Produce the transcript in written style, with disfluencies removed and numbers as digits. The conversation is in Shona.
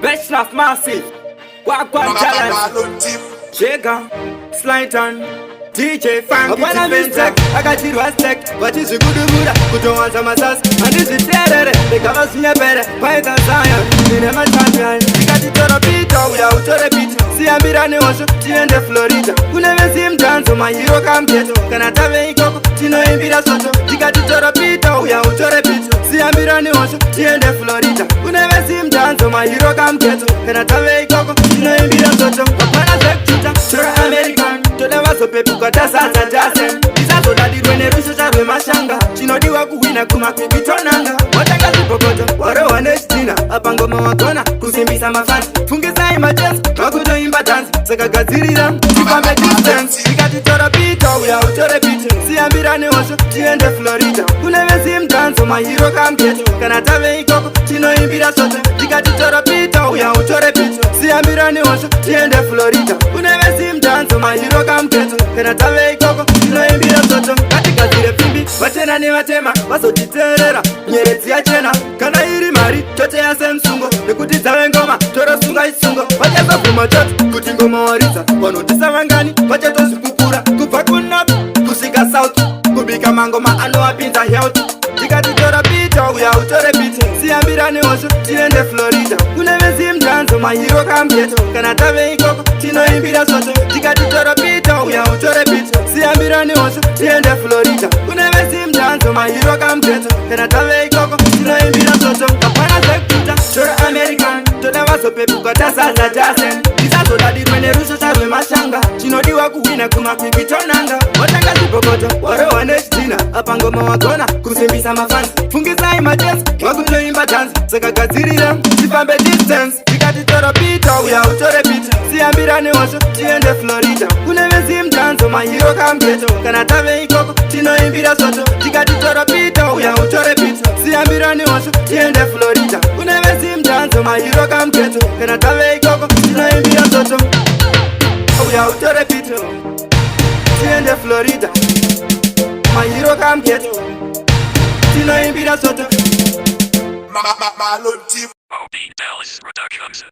Best of Massive, Wagwan Challenge, Shaker, Slighton, DJ Funky, when I'm in tech, I got you to tech. What is a good Buddha? Put on some massage, and this is better. They got us in a better, fight and science. In a champion, we got it on a beat, we are to repeat. See, I'm Mirani also, she and the Florida. Who never see him dance, so my hero come get. Can I tell you, Tino in Vida Soto? You got it on a beat, we are to repeat. See, I'm Mirani also, she and the Florida. Who never see him dance, so my hero come get. Can I tell you, Tino in Vida Soto? When I say, Sir American, to never so people got us as a jassen. This is what I did when I rushed out with my shanga. She know the work we na kuma kubitonanga. What I got to popoto, what I want is dinner. A bango mawakona, kusimbi sama fans. Fungisa in my chest, makujo imba dance. Saka gazirira, tipa me distance. We got it on a beat, we are to repeat. See I'm Mirani also, she and the Florida. Who never see him dance, so my hero come get. Can I tell you, Coco? She know him be the soto. We got it on a beat, we are to repeat. See I'm Mirani also, she and the Florida. Who never see him dance, so my hero come get. Can I tell you, Coco? She know him be the soto. Katika zile fimbi, watena ni watema. Waso jiterera, nyerezi ya chena. Kana iri mari, chote ya semsungo. Nekutiza wengoma, toro sunga isungo. Wajaza kuma chote, kutingoma warisa. Wanotisa wangani, wajato sipukura. Kupa kunap, kusika south. Kubika mangoma, ano wapinza health. Tika titora pita, we are to repeat. See I'm Mirani also, she and the Florida. Who never see him dance, so my hero come get. Can I tell you, Coco? She know him be the soto. Tika titora pita, we are to repeat. See I'm Mirani also, she and the Florida. Who never see him dance, so my hero come get. Can I tell you, Coco? She know him be the soto. Kapana sektuta, Sir American. To never so people got us as a jassen. This is what I did when I rushed out with my shanga. She know the work we na kuma kubitonanga. What I got to popoto, what I want is dinner. A bango mawakona, kusimbi sama fans. Fungisa in my chest, makujo imba dance. Saka gazirira, tipa me distance. We got it on a beat, we are to repeat. See I'm Mirani also, she and the Florida. Who never see him dance, so my hero come get. Can I tell you, Coco? She know him be the soto. She got it on a beat, we are to repeat. See I'm Mirani also, she and the Florida. Who never see him dance, so my hero come get. Can I tell you, Coco? She know him be the soto. We are to repeat. She and the Florida. My hero come get. She know him be the soto. OB Dallas Productions.